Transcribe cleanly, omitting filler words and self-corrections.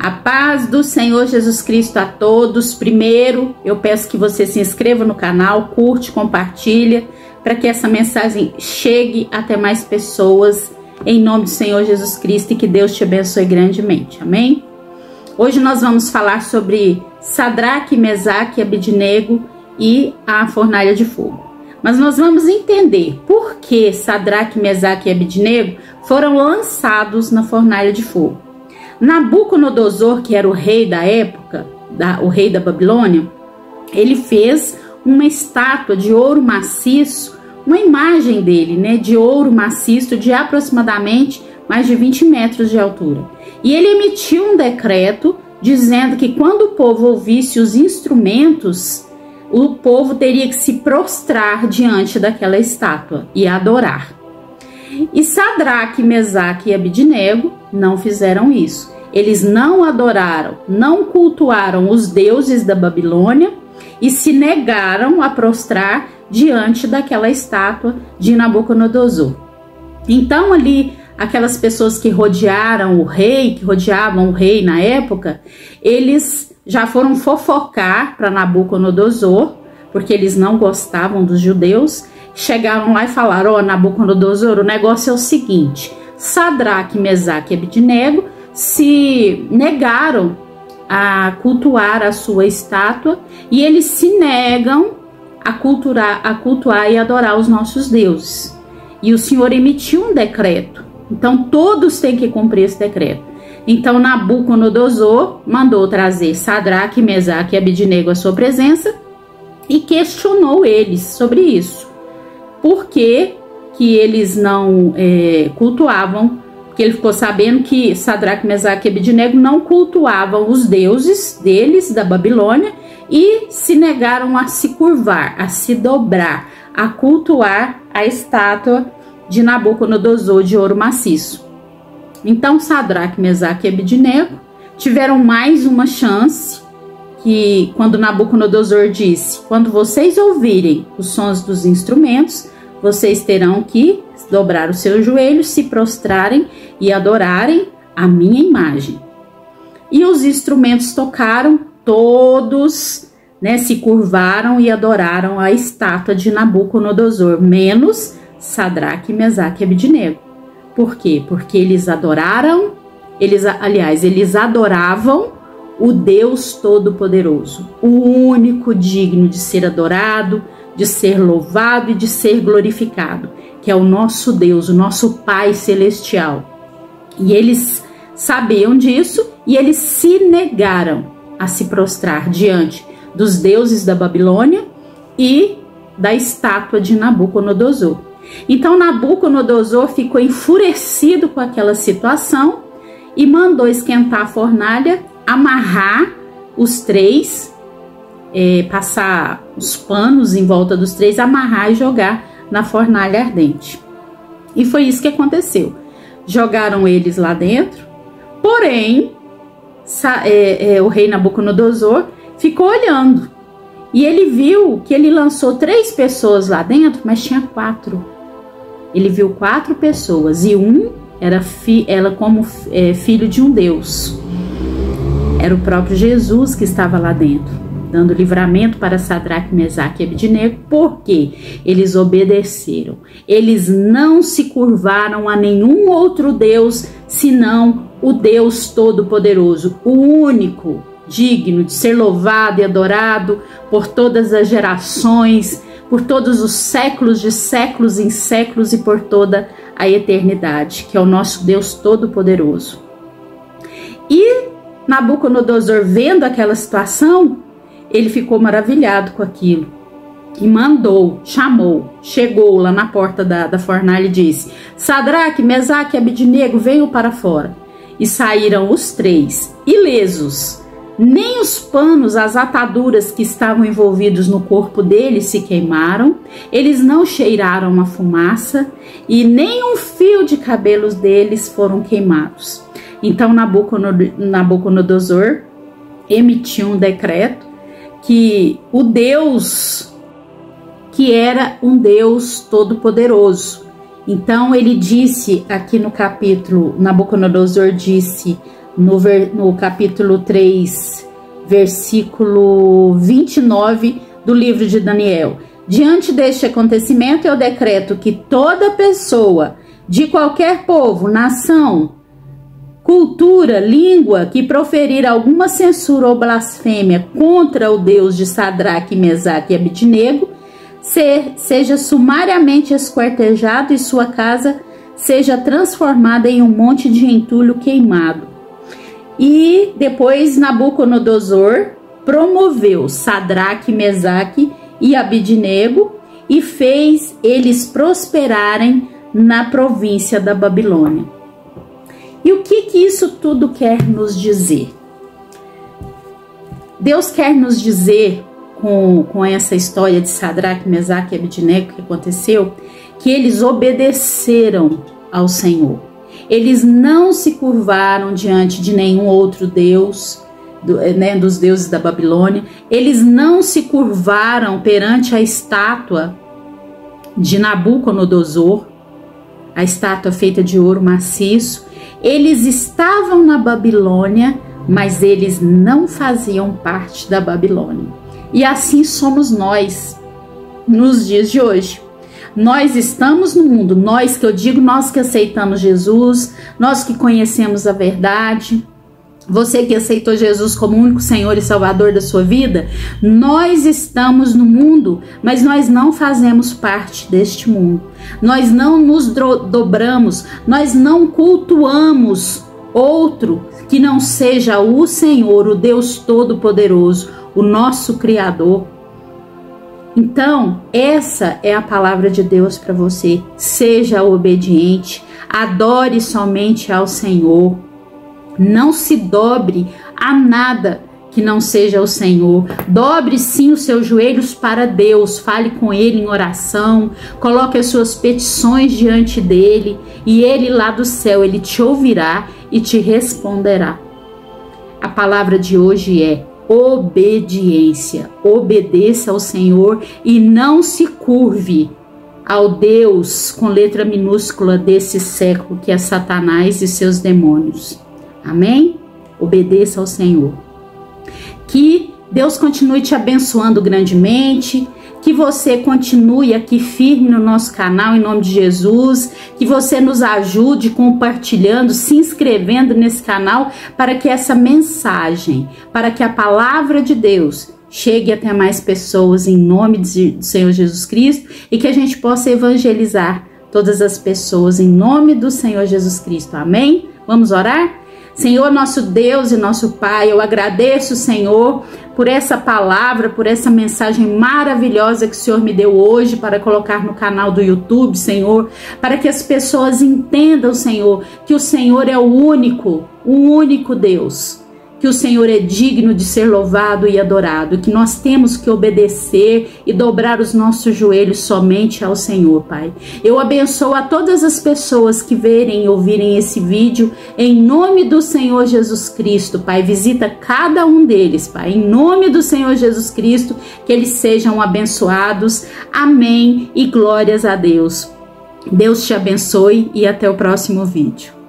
A paz do Senhor Jesus Cristo a todos. Primeiro, eu peço que você se inscreva no canal, curte, compartilha, para que essa mensagem chegue até mais pessoas, em nome do Senhor Jesus Cristo, e que Deus te abençoe grandemente. Amém? Hoje nós vamos falar sobre Sadraque, Mesaque e Abednego e a fornalha de fogo. Mas nós vamos entender por que Sadraque, Mesaque e Abednego foram lançados na fornalha de fogo. Nabucodonosor, que era o rei da época, o rei da Babilônia, ele fez uma estátua de ouro maciço, uma imagem dele, né, de ouro maciço de aproximadamente mais de 20 metros de altura. E ele emitiu um decreto dizendo que quando o povo ouvisse os instrumentos, o povo teria que se prostrar diante daquela estátua e adorar. E Sadraque, Mesaque e Abednego não fizeram isso. Eles não adoraram, não cultuaram os deuses da Babilônia e se negaram a prostrar diante daquela estátua de Nabucodonosor. Então ali, aquelas pessoas que rodearam o rei, que rodeavam o rei na época, eles já foram fofocar para Nabucodonosor, porque eles não gostavam dos judeus. Chegaram lá e falaram: ó, Nabucodonosor, o negócio é o seguinte: Sadraque, Mesaque e Abednego se negaram a cultuar a sua estátua e eles se negam a cultuar e adorar os nossos deuses. E o Senhor emitiu um decreto, então todos têm que cumprir esse decreto. Então Nabucodonosor mandou trazer Sadraque, Mesaque e Abednego à sua presença e questionou eles sobre isso. Por que eles não cultuavam? Porque ele ficou sabendo que Sadraque, Mesaque e Abednego não cultuavam os deuses deles, da Babilônia, e se negaram a se curvar, a se dobrar, a cultuar a estátua de Nabucodonosor de ouro maciço. Então Sadraque, Mesaque e Abednego tiveram mais uma chance, que quando Nabucodonosor disse: quando vocês ouvirem os sons dos instrumentos, vocês terão que dobrar os seus joelhos, se prostrarem e adorarem a minha imagem. E os instrumentos tocaram, todos, né, se curvaram e adoraram a estátua de Nabucodonosor, menos Sadraque, Mesaque e Abednego. Por quê? Porque eles adoraram, eles adoravam o Deus Todo-Poderoso, o único digno de ser adorado, de ser louvado e de ser glorificado, que é o nosso Deus, o nosso Pai Celestial. E eles sabiam disso e eles se negaram a se prostrar diante dos deuses da Babilônia e da estátua de Nabucodonosor. Então Nabucodonosor ficou enfurecido com aquela situação e mandou esquentar a fornalha, amarrar os três, passar os panos em volta dos três, amarrar e jogar na fornalha ardente. E foi isso que aconteceu. Jogaram eles lá dentro, porém o rei Nabucodonosor ficou olhando e ele viu que ele lançou 3 pessoas lá dentro, mas tinha 4. Ele viu 4 pessoas e um era como filho de um deus. Era o próprio Jesus que estava lá dentro, dando livramento para Sadraque, Mesaque e Abednego, porque eles obedeceram. Eles não se curvaram a nenhum outro Deus, senão o Deus Todo-Poderoso, o único digno de ser louvado e adorado por todas as gerações, por todos os séculos de séculos em séculos e por toda a eternidade, que é o nosso Deus Todo-Poderoso. E Nabucodonosor, vendo aquela situação, ele ficou maravilhado com aquilo e chegou lá na porta da fornalha e disse: Sadraque, Mesaque e Abednego, venham para fora. E saíram os 3, ilesos. Nem os panos, as ataduras que estavam envolvidos no corpo deles se queimaram, eles não cheiraram a fumaça e nem um fio de cabelos deles foram queimados. Então Nabucodonosor emitiu um decreto que o Deus, que era um Deus todo-poderoso. Então ele disse aqui no capítulo, Nabucodonosor disse no capítulo 3, versículo 29 do livro de Daniel. Diante deste acontecimento, eu decreto que toda pessoa de qualquer povo, nação, cultura, língua que proferir alguma censura ou blasfêmia contra o Deus de Sadraque, Mesaque e Abednego seja sumariamente esquartejado e sua casa seja transformada em um monte de entulho queimado. E depois Nabucodonosor promoveu Sadraque, Mesaque e Abednego e fez eles prosperarem na província da Babilônia. E o que isso tudo quer nos dizer? Deus quer nos dizer, com essa história de Sadraque, Mesaque e Abednego que aconteceu, que eles obedeceram ao Senhor. Eles não se curvaram diante de nenhum outro Deus, dos deuses da Babilônia. Eles não se curvaram perante a estátua de Nabucodonosor, a estátua feita de ouro maciço. Eles estavam na Babilônia, mas eles não faziam parte da Babilônia. E assim somos nós nos dias de hoje. Nós estamos no mundo, nós que eu digo, nós que aceitamos Jesus, nós que conhecemos a verdade, você que aceitou Jesus como único Senhor e Salvador da sua vida, nós estamos no mundo, mas nós não fazemos parte deste mundo. Nós não nos dobramos, nós não cultuamos outro que não seja o Senhor, o Deus Todo-Poderoso, o nosso Criador. Então, essa é a palavra de Deus para você. Seja obediente, adore somente ao Senhor. Não se dobre a nada que não seja o Senhor. Dobre sim os seus joelhos para Deus, fale com Ele em oração, coloque as suas petições diante dEle e Ele lá do céu, Ele te ouvirá e te responderá. A palavra de hoje é obediência. Obedeça ao Senhor e não se curve ao Deus com letra minúscula desse século, que é Satanás e seus demônios. Amém? Obedeça ao Senhor. Que Deus continue te abençoando grandemente, que você continue aqui firme no nosso canal em nome de Jesus, que você nos ajude compartilhando, se inscrevendo nesse canal para que essa mensagem, para que a palavra de Deus chegue até mais pessoas em nome do Senhor Jesus Cristo e que a gente possa evangelizar todas as pessoas em nome do Senhor Jesus Cristo. Amém? Vamos orar? Senhor, nosso Deus e nosso Pai, eu agradeço, Senhor, por essa palavra, por essa mensagem maravilhosa que o Senhor me deu hoje para colocar no canal do YouTube, Senhor, para que as pessoas entendam, Senhor, que o Senhor é o único Deus, que o Senhor é digno de ser louvado e adorado, que nós temos que obedecer e dobrar os nossos joelhos somente ao Senhor, Pai. Eu abençoo a todas as pessoas que verem e ouvirem esse vídeo, em nome do Senhor Jesus Cristo, Pai. Visita cada um deles, Pai, em nome do Senhor Jesus Cristo, que eles sejam abençoados. Amém e glórias a Deus. Deus te abençoe e até o próximo vídeo.